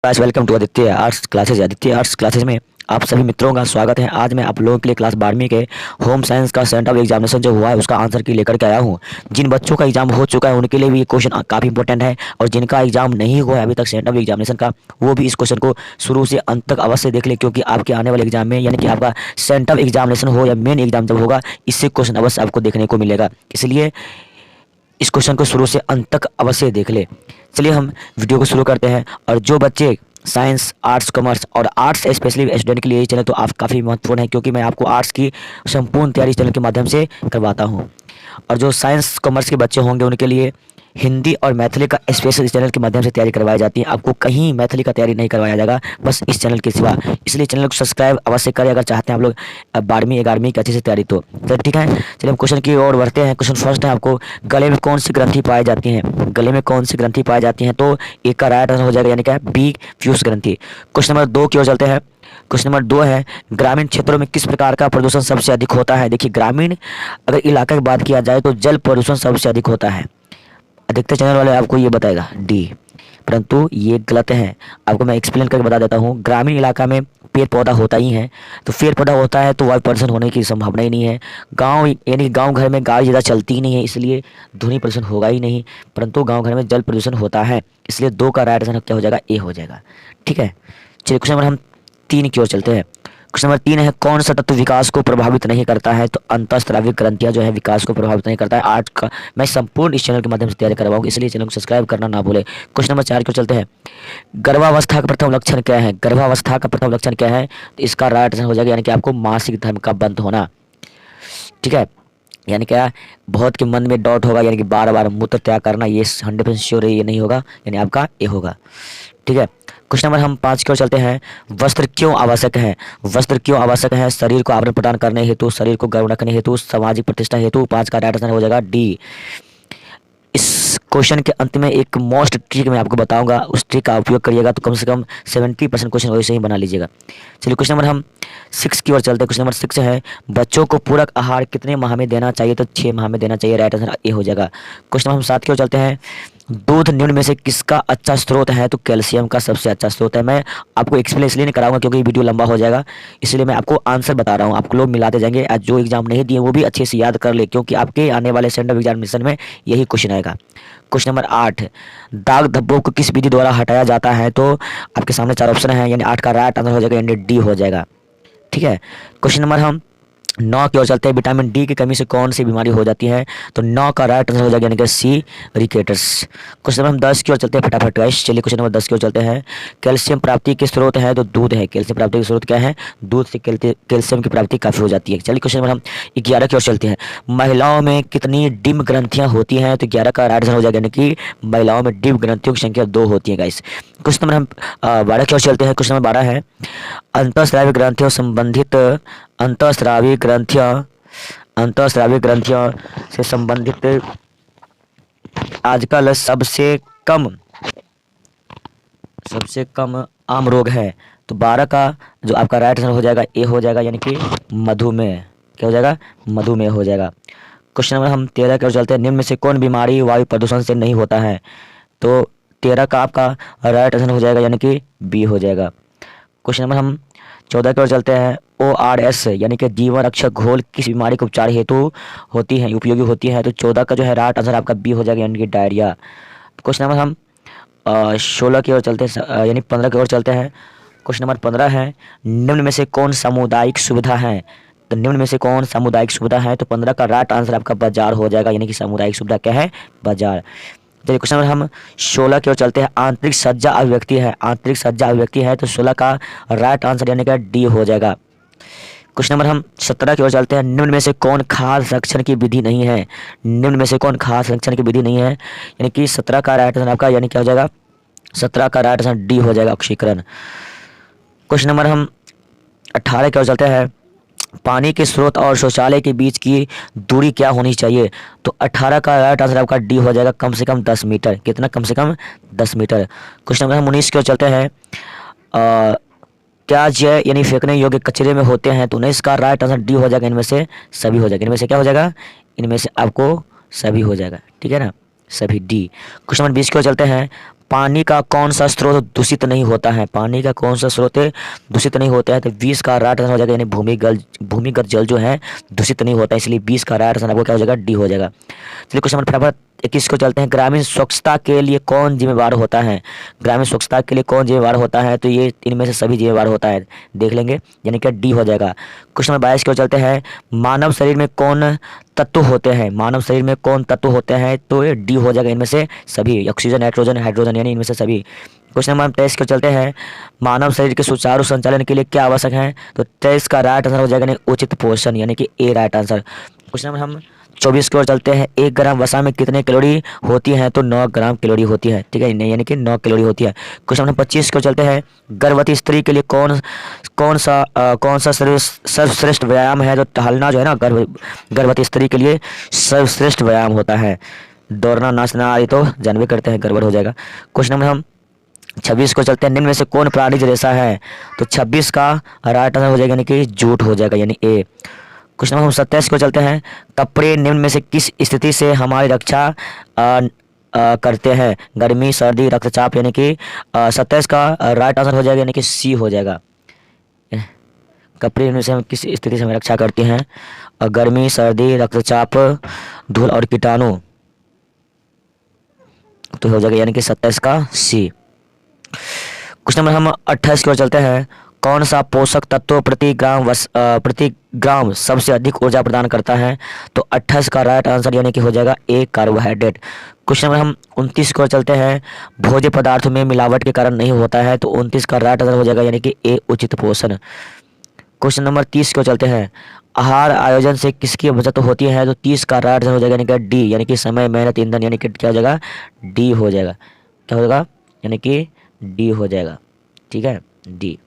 Guys welcome to Aditya arts classes. Aditya arts classes में आप सभी मित्रों का स्वागत है। आज मैं आप लोगों के लिए क्लास 12वीं के होम साइंस का सेंटर एग्जामिनेशन जो हुआ है उसका आंसर की लेकर के आया हूं। जिन बच्चों का एग्जाम हो चुका है उनके लिए भी ये क्वेश्चन काफ़ी इंपॉर्टेंट है, और जिनका एग्जाम नहीं हुआ है अभी तक सेंटर एग्जामिनेशन का, वो भी इस क्वेश्चन को शुरू से अंत तक अवश्य देख ले, क्योंकि आपके आने वाले एग्जाम में यानी कि आपका सेंटर एग्जामिनेशन हो या मेन एग्जाम जब होगा, इससे क्वेश्चन अवश्य आपको देखने को मिलेगा। इसलिए इस क्वेश्चन को शुरू से अंत तक अवश्य देख ले। चलिए हम वीडियो को शुरू करते हैं। और जो बच्चे साइंस, आर्ट्स, कॉमर्स और आर्ट्स स्पेशली स्टूडेंट के लिए ये चैनल तो आप काफ़ी महत्वपूर्ण है, क्योंकि मैं आपको आर्ट्स की संपूर्ण तैयारी इस चैनल के माध्यम से करवाता हूँ। और जो साइंस कॉमर्स के बच्चे होंगे उनके लिए हिंदी और मैथिली का स्पेशल इस चैनल के माध्यम से तैयारी करवाई जाती है। आपको कहीं मैथिली का तैयारी नहीं करवाया जाएगा, बस इस चैनल के सिवा। इसलिए चैनल को सब्सक्राइब अवश्य करें अगर चाहते हैं आप लोग 12वीं 11वीं की अच्छे से तैयारी। तो ठीक है, चलिए हम क्वेश्चन की ओर बढ़ते हैं। क्वेश्चन फर्स्ट है, आपको गले में कौन सी ग्रंथि पाई जाती है? गले में कौन सी ग्रंथि पाई जाती है? तो एक का राइट आंसर हो जाएगा, यानी क्या, बी, पीयूष ग्रंथि। क्वेश्चन नंबर 2 की ओर चलते हैं। क्वेश्चन नंबर 2 है, ग्रामीण क्षेत्रों में किस प्रकार का प्रदूषण सबसे अधिक होता है? देखिए, ग्रामीण अगर इलाके की बात किया जाए तो जल प्रदूषण सबसे अधिक होता है। अधिकतर चैनल वाले आपको ये बताएगा डी, परंतु ये गलत है। आपको मैं एक्सप्लेन करके बता देता हूँ। ग्रामीण इलाका में पेड़ पौधा होता ही है, तो पेड़ पौधा होता है तो वायु प्रदूषण होने की संभावना ही नहीं है। गांव यानी गांव घर में गाड़ी ज़्यादा चलती ही नहीं है, इसलिए ध्वनि प्रदूषण होगा ही नहीं। परंतु गांव घर में जल प्रदूषण होता है, इसलिए 2 का राइट आंसर क्या हो जाएगा? ए हो जाएगा। ठीक है, चलिए क्वेश्चन नंबर हम 3 की ओर चलते हैं। क्वेश्चन नंबर 3 है, कौन सा तत्व विकास को प्रभावित नहीं करता है? तो अंतःस्रावी ग्रंथियां जो है विकास को प्रभावित नहीं करता है। आर्ट का मैं संपूर्ण इस चैनल के माध्यम से तैयारी करवाऊंगा, इसलिए चैनल को सब्सक्राइब करना ना भूले। क्वेश्चन नंबर 4 को चलते हैं। गर्भावस्था का प्रथम लक्षण क्या है? गर्भावस्था का प्रथम लक्षण क्या है? तो इसका राइट आंसर हो जाएगा, यानी कि आपको मासिक धर्म का बंद होना। ठीक है, यानी क्या, बहुत के मन में डाउट होगा, यानी कि बार बार मूत्र त्याग करना, ये 100% श्योर है, ये नहीं होगा, यानी आपका ए होगा। ठीक है, क्वेश्चन नंबर हम 5 की ओर चलते हैं। वस्त्र क्यों आवश्यक है? वस्त्र क्यों आवश्यक है? शरीर को आवरण प्रदान करने हेतु, शरीर को गर्म रखने हेतु, सामाजिक प्रतिष्ठा हेतु। 5 का राइट आंसर हो जाएगा डी। इस क्वेश्चन के अंत में एक मोस्ट ट्रिक मैं आपको बताऊंगा, उस ट्रिक का उपयोग करिएगा तो कम से कम 70% क्वेश्चन वैसे ही बना लीजिएगा। चलिए क्वेश्चन नंबर हम 6 की ओर चलते हैं। क्वेश्चन नंबर 6 है, बच्चों को पूरक आहार कितने माह में देना चाहिए? तो 6 माह में देना चाहिए। राइट आंसर ए हो जाएगा। क्वेश्चन नंबर हम 7 की ओर चलते हैं। दूध निम्न में से किसका अच्छा स्रोत है? तो कैल्शियम का सबसे अच्छा स्रोत है। मैं आपको एक्सप्लेन इसलिए नहीं कराऊंगा क्योंकि वीडियो लंबा हो जाएगा, इसलिए मैं आपको आंसर बता रहा हूँ। आपको लोग मिलाते जाएंगे, आज जो एग्जाम नहीं दिए वो भी अच्छे से याद कर ले, क्योंकि आपके आने वाले सेंटर एग्जामिनेशन में यही क्वेश्चन आएगा। क्वेश्चन नंबर 8, दाग धब्बों को किस विधि द्वारा हटाया जाता है? तो आपके सामने 4 ऑप्शन है, यानी 8 का राइट आंसर हो जाएगा, यानी डी हो जाएगा। ठीक है, क्वेश्चन नंबर हम 9 की ओर चलते हैं। विटामिन डी की कमी से कौन सी बीमारी हो जाती है? तो 9 का राइट आंसर हो जाएगा, यानी कि सी, रिकेटस। क्वेश्चन नंबर हम 10 की ओर चलते हैं फटाफट गाइस। चलिए क्वेश्चन नंबर 10 की ओर चलते हैं। कैल्शियम प्राप्ति के स्रोत है? तो दूध है। कैल्शियम प्राप्ति के स्रोत क्या है? दूध से कैल्शियम की प्राप्ति काफी हो जाती है। चलिए क्वेश्चन नंबर हम 11 की ओर चलते हैं। महिलाओं में कितनी डिम्ब ग्रंथियां होती हैं? तो 11 का राइट आंसर हो जाएगा, यानी कि महिलाओं में डिम्ब ग्रंथियों की संख्या 2 होती है गाइस। क्वेश्चन नंबर हम 12 की ओर चलते हैं। क्वेश्चन नंबर 12 है, अंतःस्रावी ग्रंथियों संबंधित अंतःस्रावी ग्रंथियों से संबंधित आजकल सबसे कम आम रोग है? तो 12 का जो आपका राइट आंसर हो जाएगा ए हो जाएगा, यानी कि मधुमेह। क्या हो जाएगा? मधुमेह हो जाएगा। क्वेश्चन नंबर हम 13 की ओर चलते हैं। निम्न में से कौन बीमारी वायु प्रदूषण से नहीं होता है? तो 13 का आपका राइट आंसर हो जाएगा, यानी कि बी हो जाएगा। क्वेश्चन नंबर हम 14 की ओर चलते हैं। ORS यानी कि जीवन रक्षक घोल किस बीमारी के उपचार हेतु होती है, उपयोगी होती है? तो 14 का जो है राइट आंसर आपका बी हो जाएगा, यानी कि डायरिया। क्वेश्चन नंबर हम 16 की ओर चलते हैं, यानी 15 की ओर चलते हैं। क्वेश्चन नंबर 15 है, निम्न में से कौन सामुदायिक सुविधा है? तो निम्न में से कौन सामुदायिक सुविधा है? तो 15 का राइट आंसर आपका बाजार हो जाएगा, यानी कि सामुदायिक सुविधा क्या है? बाजार। चलिए क्वेश्चन नंबर हम 16 की ओर चलते हैं। आंतरिक सज्जा अभिव्यक्ति है? आंतरिक सज्जा अभिव्यक्ति है, तो 16 का राइट आंसर यानी कि डी हो जाएगा। क्वेश्चन नंबर हम 17 की ओर चलते हैं। निम्न में से कौन खाद्य संरक्षण की विधि नहीं है? निम्न में से कौन खाद्य संरक्षण की विधि नहीं है? यानी कि 17 का राइट आंसर आपका, यानी क्या हो जाएगा? 17 का राइट आंसर डी हो जाएगा, ऑक्सीकरण। क्वेश्चन नंबर हम 18 की ओर चलते हैं। पानी के स्रोत और शौचालय के बीच की दूरी क्या होनी चाहिए? तो 18 का राइट आंसर आपका डी हो जाएगा, कम से कम 10 मीटर। कितना? कम से कम 10 मीटर। क्वेश्चन नंबर हम 19 की ओर चलते हैं। क्या जय यानी फेंकने योग्य कचरे में होते हैं? तो 19 का राइट आंसर डी हो जाएगा, इनमें से सभी हो जाएगा। इनमें से क्या हो जाएगा? इनमें से आपको सभी हो जाएगा। ठीक है ना, सभी डी। क्वेश्चन नंबर 20 की ओर चलते हैं। पानी का कौन सा स्रोत दूषित नहीं होता है? पानी का कौन सा स्रोत दूषित नहीं होता है? तो 20 का राइट आंसर हो जाएगा, यानी भूमिगत जल जो है दूषित नहीं होता है, इसलिए 20 का राइट आंसर आपको क्या हो जाएगा? डी हो जाएगा। चलिए क्वेश्चन नंबर फटाफट 21 को चलते हैं। ग्रामीण स्वच्छता के लिए कौन जिम्मेवार होता है? ग्रामीण स्वच्छता के लिए कौन जिम्मेवार होता है? तो ये इनमें से सभी जिम्मेवार होता है, देख लेंगे, यानी कि डी हो जाएगा। क्वेश्चन नंबर 22 को चलते हैं। मानव शरीर में कौन तत्व होते हैं? मानव शरीर में कौन तत्व होते हैं? तो ये डी हो जाएगा, इनमें से सभी, ऑक्सीजन, नाइट्रोजन, हाइड्रोजन, यानी इनमें से सभी। क्वेश्चन नंबर 23 को चलते हैं। मानव शरीर के सुचारू संचालन के लिए क्या आवश्यक है? तो 23 का राइट आंसर हो जाएगा यानी उचित पोषण, यानी कि ए राइट आंसर। क्वेश्चन नंबर हम 24 की ओर चलते हैं। 1 ग्राम वसा में कितने कैलोरी होती है? तो 9 ग्राम कैलोरी होती है, ठीक है, यानी कि 9 कैलोरी होती है। क्वेश्चन नंबर 25 को चलते हैं। गर्भवती स्त्री के लिए कौन सा सर्वश्रेष्ठ व्यायाम है? तो टहलना जो है ना, गर्भवती स्त्री के लिए सर्वश्रेष्ठ व्यायाम होता है। दौड़ना, नाचना आदि तो जानवे करते हैं, गड़बड़ हो जाएगा। क्वेश्चन नंबर हम 26 को चलते हैं। निम्न में से कौन प्राणी रेशा है? तो 26 का राइट आंसर हो जाएगा, यानी कि जूट हो जाएगा, यानी ए। क्वेश्चन नंबर 27 को चलते हैं। कपड़े निम्न में से किस स्थिति से हमारी रक्षा करते हैं? गर्मी, सर्दी, रक्तचाप, यानी कि 27 का राइट आंसर हो जाएगा, यानी कि सी हो जाएगा। कपड़े निम्न में से हम किस स्थिति से हमें रक्षा करते हैं? गर्मी, सर्दी, रक्तचाप, धूल और कीटाणु, तो हो जाएगा यानी कि 27 का सी। क्वेश्चन नंबर हम 28 की ओर चलते हैं। कौन सा पोषक तत्व प्रति ग्राम सबसे अधिक ऊर्जा प्रदान करता है? तो 28 का राइट आंसर यानी कि हो जाएगा ए कार्बोहाइड्रेट। क्वेश्चन नंबर हम 29 की ओर चलते हैं। भोज्य पदार्थों में मिलावट के कारण नहीं होता है, तो 29 का राइट आंसर हो जाएगा यानी कि ए उचित पोषण। क्वेश्चन नंबर 30 को चलते हैं। आहार आयोजन से किसकी बचत होती है? तो 30 का राइट आंसर हो जाएगा यानी कि डी, यानी कि समय, मेहनत, ईंधन, यानी कि क्या हो जाएगा? डी हो जाएगा। क्या हो जाएगा? यानी कि डी हो जाएगा, ठीक है, डी।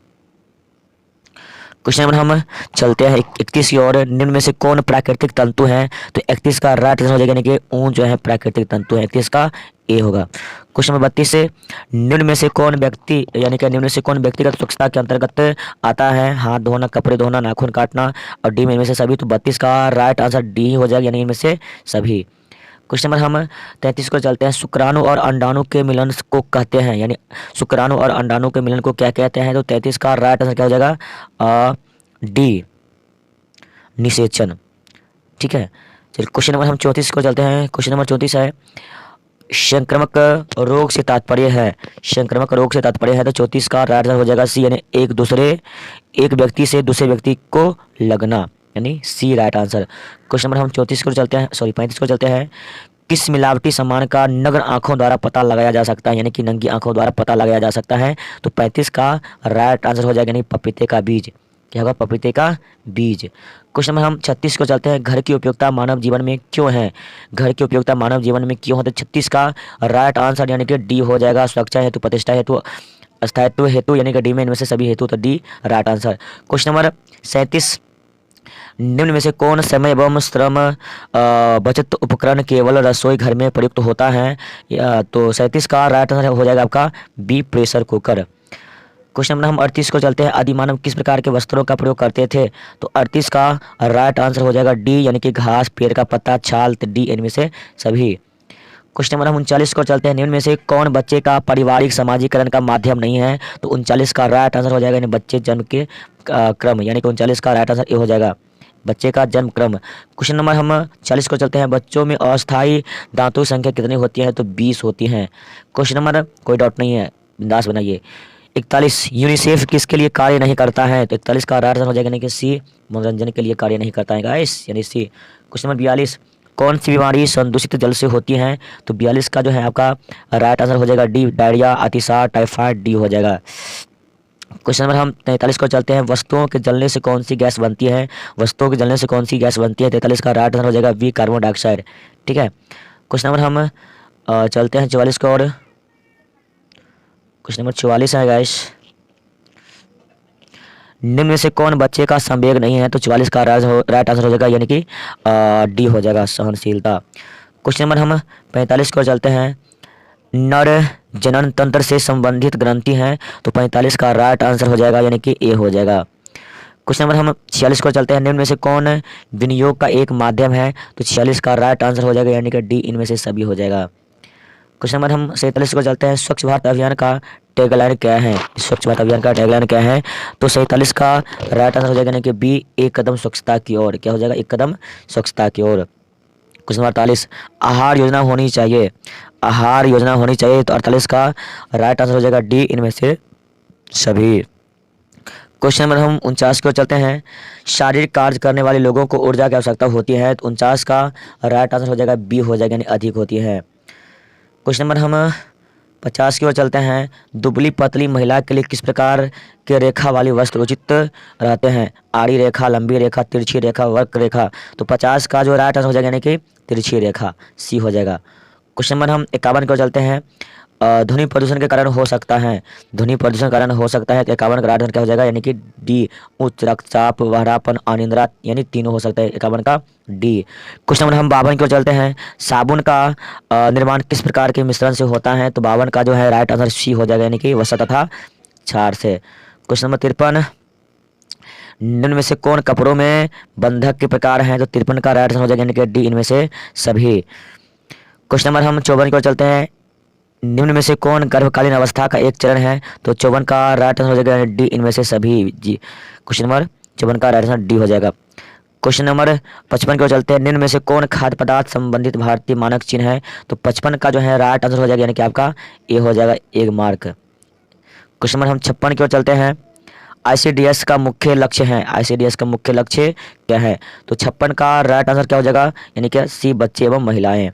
क्वेश्चन नंबर हम चलते हैं 31 की ओर। निम्न में से कौन प्राकृतिक तंतु है? तो 31 का राइट आंसर हो जाएगा यानी कि ऊन जो है प्राकृतिक तंतु है, 31 का ए होगा। क्वेश्चन नंबर 32 से निम्न में से कौन व्यक्ति, यानी कि निम्न में से कौन व्यक्तिगत स्वच्छता के अंतर्गत आता है? हाथ धोना, कपड़े धोना, नाखून काटना और डी में इनमें से सभी, तो 32 का राइट आंसर डी हो जाएगा, यानी इनमें से सभी। क्वेश्चन नंबर हम 33 को चलते हैं। शुक्राणु और अंडाणु के मिलन को कहते हैं, यानी शुक्राणु और अंडाणु के मिलन को क्या कहते हैं? तो 33 का राइट आंसर क्या हो जाएगा? डी, निषेचन, ठीक है। चलिए क्वेश्चन नंबर हम 34 को चलते हैं। क्वेश्चन नंबर 34 है। संक्रामक रोग से तात्पर्य है, संक्रामक रोग से तात्पर्य है, तो 34 का राइट आंसर हो जाएगा सी, यानी एक व्यक्ति से दूसरे व्यक्ति को लगना, यानी सी राइट आंसर। क्वेश्चन नंबर हम 34 को चलते हैं, 35 को चलते हैं। किस मिलावटी सामान का नग्न आंखों द्वारा पता लगाया जा सकता है, यानी कि नंगी आंखों द्वारा पता लगाया जा सकता है? तो 35 का राइट आंसर हो जाएगा, यानी पपीते का बीज। क्या होगा? पपीते का बीज। क्वेश्चन नंबर हम 36 को चलते हैं। घर की उपयोगिता मानव जीवन में क्यों है? घर की उपयोगिता मानव जीवन में क्यों है? तो 36 का राइट आंसर यानी कि डी हो जाएगा। सुरक्षा हेतु, प्रतिष्ठा हेतु, स्थायित्व हेतु, यानी कि डी में इनमें से सभी हेतु, तो D right answer. Question number 37। निम्न में से कौन समय एवं श्रम बचत उपकरण केवल रसोई घर में प्रयुक्त होता है? तो 37 का राइट आंसर हो जाएगा आपका B, pressure cooker. Question number हम 38 को चलते हैं। आदिमानव किस प्रकार के वस्त्रों का प्रयोग करते थे? तो 38 का राइट आंसर हो जाएगा डी, यानी कि घास, पेड़ का पत्ता, छाल, तो डी इनमें से सभी। क्वेश्चन नंबर हम 39 को चलते हैं। निम्न में से कौन बच्चे का पारिवारिक समाजीकरण का माध्यम नहीं है? तो 39 का राइट आंसर हो जाएगा यानी बच्चे जन्म के क्रम, यानी कि 39 का राइट आंसर ए हो जाएगा, बच्चे का जन्म क्रम। क्वेश्चन नंबर हम 40 को चलते हैं। बच्चों में अस्थायी दांतों की संख्या कितनी होती है? तो 20 होती हैं। क्वेश्चन नंबर कोई डाउट नहीं है, बिंदास बनाइए। 41। यूनिसेफ किसके लिए कार्य नहीं करता है? तो 41 का राइट आंसर हो जाएगा यानी कि सी, मनोरंजन के लिए कार्य नहीं करता है गाइस, यानी सी। Question number 42। कौन सी बीमारी संदूषित जल से होती है? तो 42 का जो है आपका राइट आंसर हो जाएगा डी, डायरिया, अतिसार, टाइफाइड, डी हो जाएगा। क्वेश्चन नंबर हम 43 को चलते हैं। वस्तुओं के जलने से कौन सी गैस बनती है? वस्तुओं के जलने से कौन सी गैस बनती है? 43 का राइट आंसर हो जाएगा बी, कार्बन डाइऑक्साइड, ठीक है। क्वेश्चन नंबर हम चलते हैं 44 को, और क्वेश्चन नंबर 44 है गाइस। निम्न में से कौन बच्चे का संवेग नहीं है? तो 44 का राइट आंसर हो जाएगा यानी कि डी हो जाएगा, सहनशीलता। क्वेश्चन नंबर हम 45 को चलते हैं। नर जनन तंत्र से संबंधित ग्रंथि है? तो 45 का राइट आंसर हो जाएगा यानी कि ए हो जाएगा। क्वेश्चन नंबर हम 46 को चलते हैं। निम्न में से कौन विनियोग का एक माध्यम है? तो 46 का राइट आंसर हो जाएगा यानी कि डी इनमें से सभी हो जाएगा। क्वेश्चन नंबर हम 47 को चलते हैं। स्वच्छ भारत अभियान का टैगलाइन क्या है? स्वच्छ भारत अभियान का टैगलाइन क्या है? तो 47 का राइट आंसर हो जाएगा यानी कि बी, एक कदम स्वच्छता की ओर। क्या हो जाएगा? एक कदम स्वच्छता की ओर। क्वेश्चन नंबर 48, आहार योजना होनी चाहिए। आहार योजना होनी चाहिए, तो 48 का राइट आंसर हो जाएगा डी, इनमें से सभी। क्वेश्चन नंबर हम 49 की ओर चलते हैं। शारीरिक कार्य करने वाले लोगों को ऊर्जा की आवश्यकता होती है, तो 49 का राइट आंसर हो जाएगा बी हो जाएगा, यानी अधिक होती है। क्वेश्चन नंबर हम 50 की ओर चलते हैं। दुबली पतली महिला के लिए किस प्रकार के रेखा वाली वस्त्र उचित रहते हैं? आड़ी रेखा, लंबी रेखा, तिरछी रेखा, वक्र रेखा। तो 50 का जो राइट आंसर हो जाएगा यानी कि तिरछी रेखा, सी हो जाएगा। क्वेश्चन नंबर हम 51 की ओर चलते हैं। ध्वनि प्रदूषण के कारण हो सकता है। ध्वनि प्रदूषण के कारण हो सकता है, तो 51 का राइट आंसर क्या हो जाएगा? यानी कि डी, उच्च रक्तचाप, बहरापन, अनिद्रा, यानी तीनों हो सकता है। 51 का डी। क्वेश्चन नंबर हम 52 की ओर चलते हैं। साबुन का निर्माण किस प्रकार के मिश्रण से होता है? तो 52 का जो है राइट आंसर सी हो जाएगा, यानी कि वसा तथा क्षार से। क्वेश्चन नंबर 53, निम्न में से कौन कपड़ों में बंधक के प्रकार हैं? तो 53 का राइट आंसर हो जाएगा, यानी कि डी, इनमें से सभी। क्वेश्चन नंबर हम 54 की ओर चलते हैं। निम्न में से कौन गर्भकालीन अवस्था का एक चरण है? तो 54 का राइट आंसर हो जाएगा डी, इनमें से सभी। जी, क्वेश्चन नंबर 54 का राइट आंसर डी हो जाएगा। क्वेश्चन नंबर 55 की ओर चलते हैं। निम्न में से कौन खाद्य पदार्थ संबंधित भारतीय मानक चिन्ह है? तो 55 का जो है राइट आंसर हो जाएगा, यानी कि आपका ए हो जाएगा, एक मार्क। क्वेश्चन नंबर हम 56 की ओर चलते हैं। आईसीडीएस का मुख्य लक्ष्य है। आईसीडीएस का मुख्य लक्ष्य क्या है? तो 56 का राइट आंसर क्या हो जाएगा, यानी कि सी, बच्चे एवं महिलाएं।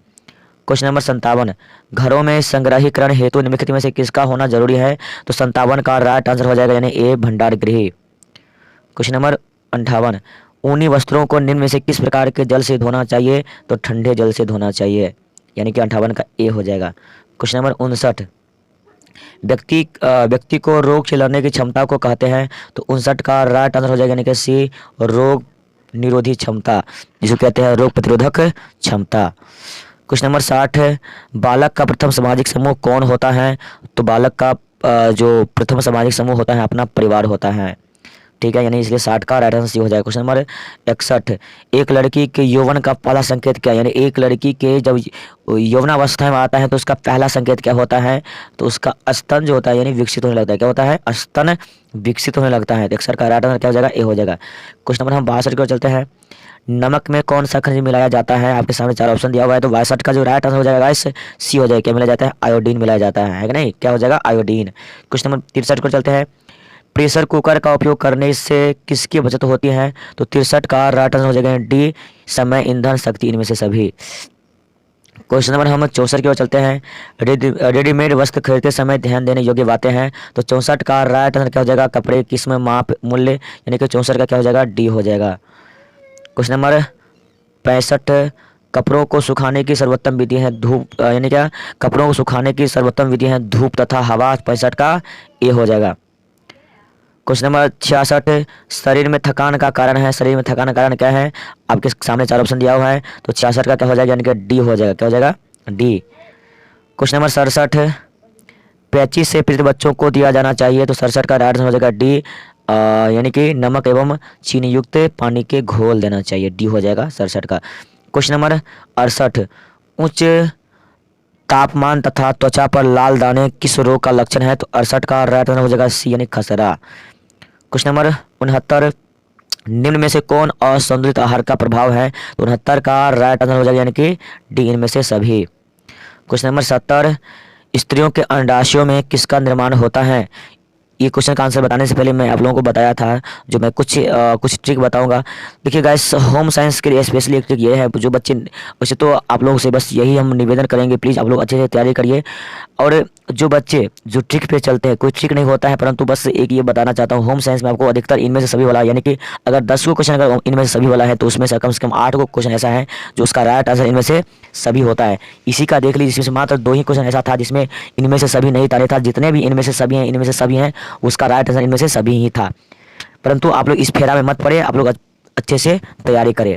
क्वेश्चन नंबर 57, घरों में संग्रहीकरण हेतु निम्नलिखित में से किसका होना जरूरी है? तो 57 का राइट आंसर हो जाएगा, यानी ए, भंडार गृह। क्वेश्चन नंबर 58, ऊनी वस्त्रों को निम्न में से किस प्रकार के जल से धोना चाहिए? तो ठंडे जल से धोना चाहिए, यानी कि 58 का ए हो जाएगा। क्वेश्चन नंबर 59, व्यक्ति को रोग से लड़ने की क्षमता को कहते हैं? तो 59 का राइट आंसर हो जाएगा, यानी कि सी, रोग निरोधी क्षमता, जिसे कहते हैं रोग प्रतिरोधक क्षमता। क्वेश्चन नंबर 60 है, बालक का प्रथम सामाजिक समूह कौन होता है? तो बालक का जो प्रथम सामाजिक समूह होता है अपना परिवार होता है, ठीक है, यानी इसलिए 60 का राइट आंसर सी हो जाएगा। क्वेश्चन नंबर 61, एक लड़की के यौवन का पहला संकेत क्या है? यानी एक लड़की के जब यौवनावस्था में आता है तो उसका पहला संकेत क्या होता है? तो उसका स्तन जो होता है यानी विकसित होने लगता है। क्या होता है? स्तन विकसित होने लगता है। तो 61 का राइट आंसर क्या हो जाएगा? ए हो जाएगा। क्वेश्चन नंबर हम 62 की ओर चलते हैं। नमक में कौन सा खनिज मिलाया जाता है? आपके सामने 4 ऑप्शन दिया हुआ है, तो 62 का जो राइट आंसर हो जाएगा गाइस सी हो जाएगा। क्या मिलाया जाता है? आयोडीन मिलाया जाता है कि नहीं? क्या हो जाएगा? आयोडीन। क्वेश्चन नंबर 63 को चलते हैं। प्रेशर कुकर का उपयोग करने से किसकी बचत होती है? तो 63 का राइट आंसर हो जाएगा डी, समय, ईंधन, शक्ति, इनमें से सभी। क्वेश्चन नंबर हम 64 की ओर चलते हैं। रेडीमेड वस्त्र खरीदते समय ध्यान देने योग्य बातें हैं। तो 64 का राइट आंसर क्या हो जाएगा? कपड़े, किस्म, माप, मूल्य, यानी कि 64 का क्या हो जाएगा? डी हो जाएगा। क्वेश्चन नंबर 65, कपड़ों को सुखाने की सर्वोत्तम विधि है धूप, यानी क्या? कपड़ों को सुखाने की सर्वोत्तम विधि है धूप तथा हवा। 65 का ए हो जाएगा। क्वेश्चन नंबर 66, शरीर में थकान का कारण है। शरीर में थकान का कारण क्या है? आपके सामने 4 ऑप्शन दिया हुआ है, तो 66 का क्या हो जाएगा? यानी कि डी हो जाएगा। क्या हो जाएगा? डी। क्वेश्चन नंबर 67, पेचिश से पीड़ित बच्चों को दिया जाना चाहिए। तो 67 का राइट आंसर हो जाएगा डी, यानी कि नमक एवं चीनी युक्त पानी के घोल देना चाहिए। डी हो जाएगा 67 का। क्वेश्चन नंबर 68, उच्च तापमान तथा त्वचा पर लाल दाने किस रोग का लक्षण है? तो 68 का राइट आंसर हो जाएगा सी, यानी खसरा। क्वेश्चन नंबर 69, निम्न में से कौन असंतुलित आहार का प्रभाव है? तो 69 का राइट आंसर हो जाएगा, यानी कि डी, इनमें से सभी। क्वेश्चन नंबर 70, स्त्रियों के अंडाशयों में किसका निर्माण होता है? ये क्वेश्चन का आंसर बताने से पहले मैं आप लोगों को बताया था, जो मैं कुछ ट्रिक बताऊंगा। देखिए गाइस, होम साइंस के लिए स्पेशली एक ट्रिक ये है, जो बच्चे, वैसे तो आप लोगों से बस यही हम निवेदन करेंगे, प्लीज़ आप लोग अच्छे से तैयारी करिए। और जो बच्चे जो ट्रिक पे चलते हैं, कोई ट्रिक नहीं होता है, परंतु बस एक ये बताना चाहता हूँ, होम साइंस में आपको अधिकतर इनमें से सभी वाला, यानी कि अगर 10 को क्वेश्चन अगर इनमें से सभी वाला है, तो उसमें से कम 8 को क्वेश्चन ऐसा है जो उसका राइट आंसर इनमें से सभी होता है। इसी का देख लीजिए, इसमें मात्र 2 ही क्वेश्चन ऐसा था जिसमें इनमें से सभी नहीं था, जितने भी इनमें से सभी हैं, इनमें से सभी हैं, उसका राइट आंसर इनमें से सभी ही था। परंतु आप लोग इस फेरा में मत पड़े, आप लोग अच्छे से तैयारी करें।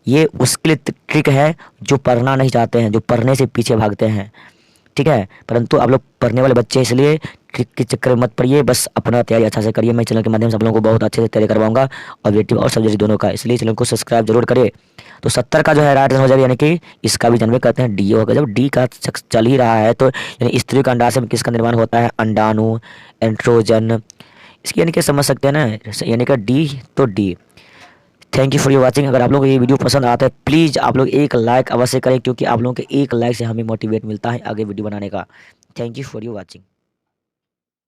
ये उसके लिए ट्रिक है जो पढ़ना नहीं चाहते हैं, जो पढ़ने से पीछे भागते हैं, ठीक है। परंतु आप लोग पढ़ने वाले बच्चे, इसलिए ट्रिक के चक्कर में मत पड़िए, बस अपना तैयारी अच्छा से करिए। मैं चैनल के माध्यम से आप लोगों को बहुत अच्छे से तैयारी करवाऊंगा, ऑब्जेक्टिव और सब्जेक्ट दोनों का, इसलिए चैनल को सब्सक्राइब जरूर करिए। तो 70 का जो है राइट आंसर हो जाएगा, यानी कि इसका भी जनवे करते हैं डी होगा। जब डी का चल ही रहा है तो यानी स्त्री का अंडाशय में किसका निर्माण होता है, अंडाणु, एंड्रोजन, इसकी यानी कि समझ सकते हैं ना, यानी कि डी, तो D. Thank you for your watching. अगर आप लोगों को ये वीडियो पसंद आता है प्लीज़ आप लोग एक लाइक अवश्य करें, क्योंकि आप लोगों के एक लाइक से हमें मोटिवेट मिलता है आगे वीडियो बनाने का। Thank you for your watching.